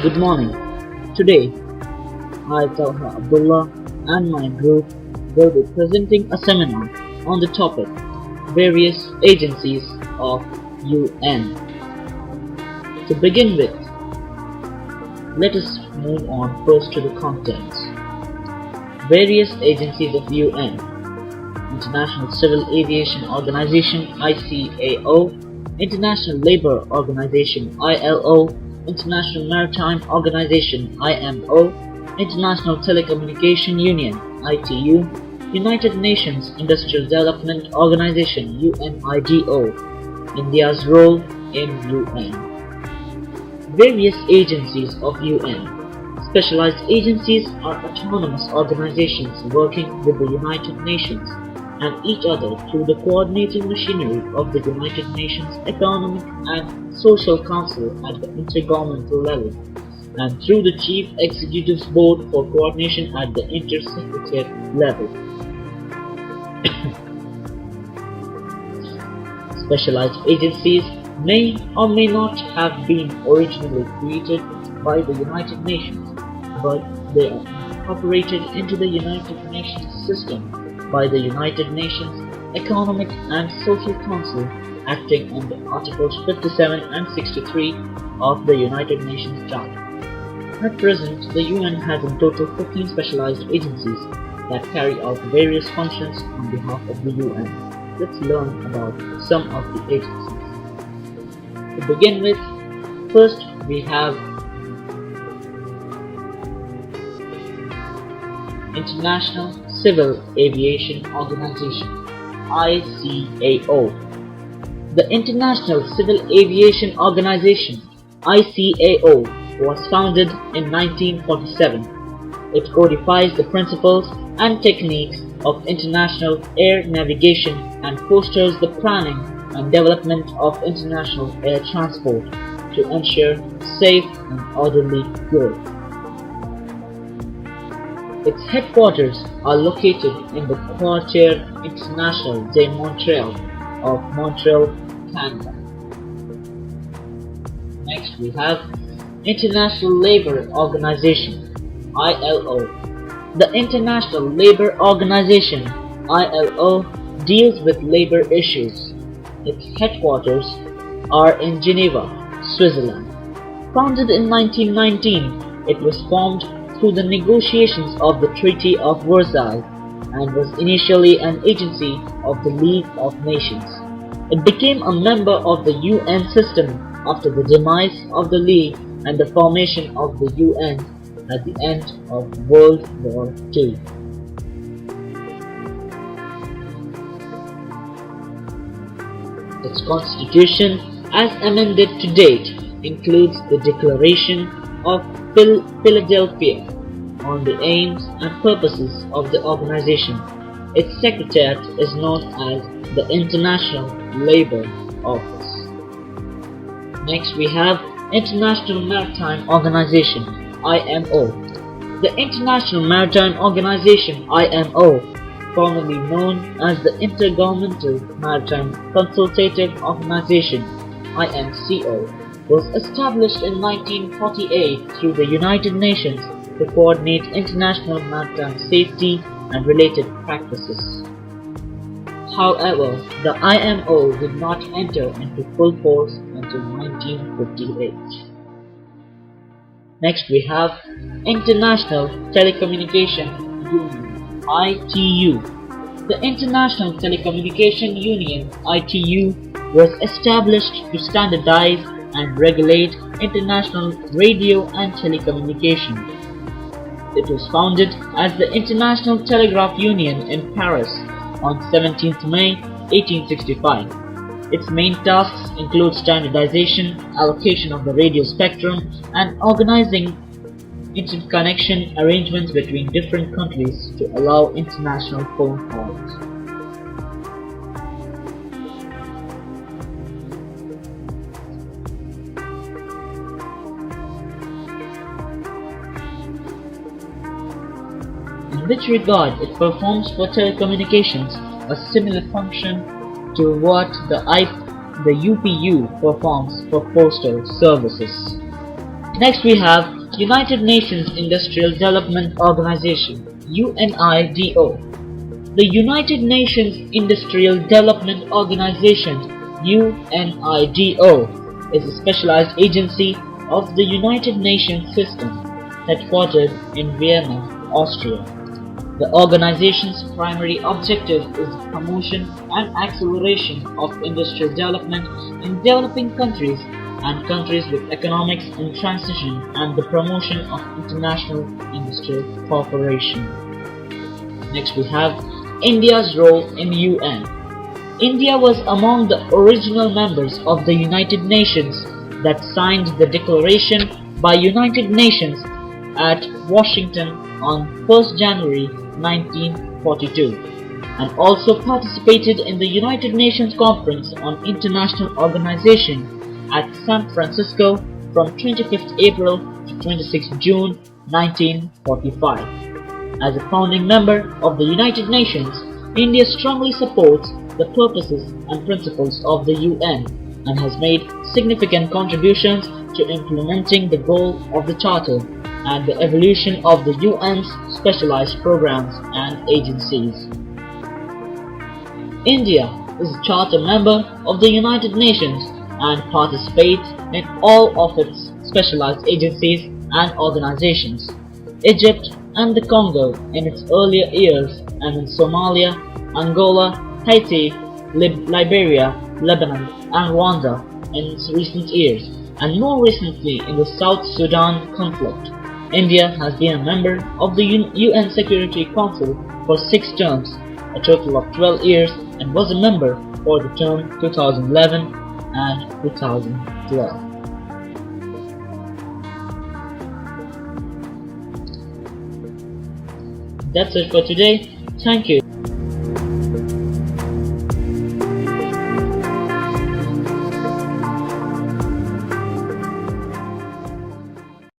Good morning. Today, I, Talha Abdullah, and my group will be presenting a seminar on the topic Various Agencies of UN. To begin with, let us move on first to the contents. Various agencies of UN: International Civil Aviation Organization (ICAO), International Labour Organization (ILO), International Maritime Organization (IMO), International Telecommunication Union (ITU), United Nations Industrial Development Organization (UNIDO). India's role in UN. Various agencies of UN. Specialized agencies are autonomous organizations working with the United Nations and each other through the coordinating machinery of the United Nations Economic and Social Council at the intergovernmental level, and through the Chief Executives Board for coordination at the Inter-Secretariat level. Specialized agencies may or may not have been originally created by the United Nations, but they are incorporated into the United Nations system by the United Nations Economic and Social Council, acting under Articles 57 and 63 of the United Nations Charter. At present, the UN has in total 15 specialized agencies that carry out various functions on behalf of the UN. Let's learn about some of the agencies. To begin with, first we have International Civil Aviation Organization (ICAO). The International Civil Aviation Organization (ICAO) was founded in 1947. It codifies the principles and techniques of international air navigation and fosters the planning and development of international air transport to ensure safe and orderly growth. Its headquarters are located in the Quartier International de Montréal of Montreal, Canada. Next we have International Labour Organization (ILO). The International Labour Organization (ILO) deals with labor issues. Its headquarters are in Geneva, Switzerland. Founded in 1919, it was formed through the negotiations of the Treaty of Versailles and was initially an agency of the League of Nations. It became a member of the UN system after the demise of the League and the formation of the UN at the end of World War II. Its constitution, as amended to date, includes the Declaration of Philadelphia on the aims and purposes of the organization. Its secretariat is known as the International Labour Office. Next we have International Maritime Organization (IMO). The International Maritime Organization (IMO), formerly known as the Intergovernmental Maritime Consultative Organization (IMCO), was established in 1948 through the United Nations to coordinate international maritime safety and related practices. However, the IMO did not enter into full force until 1958. Next we have International Telecommunication Union (ITU). The International Telecommunication Union (ITU) was established to standardize and regulate international radio and telecommunication. It was founded as the International Telegraph Union in Paris on 17th May 1865. Its main tasks include standardization, allocation of the radio spectrum, and organizing interconnection arrangements between different countries to allow international phone calls. In which regard it performs for telecommunications a similar function to what the UPU performs for postal services. Next we have United Nations Industrial Development Organization UNIDO. The United Nations Industrial Development Organization UNIDO is a specialized agency of the United Nations system headquartered in Vienna, Austria. The organization's primary objective is the promotion and acceleration of industrial development in developing countries and countries with economics in transition and the promotion of international industrial cooperation. Next we have India's role in UN. India was among the original members of the United Nations that signed the declaration by United Nations at Washington on 1st January 1942 and also participated in the United Nations Conference on International Organization at San Francisco from 25th April to 26th June 1945. As a founding member of the United Nations, India strongly supports the purposes and principles of the UN and has made significant contributions to implementing the goal of the Charter and the evolution of the UN's specialized programs and agencies. India is a charter member of the United Nations and participates in all of its specialized agencies and organizations. Egypt and the Congo in its earlier years, and in Somalia, Angola, Haiti, Liberia, Lebanon, and Rwanda in its recent years, and more recently in the South Sudan conflict. India has been a member of the UN Security Council for 6 terms, a total of 12 years, and was a member for the term 2011 and 2012. That's it for today. Thank you.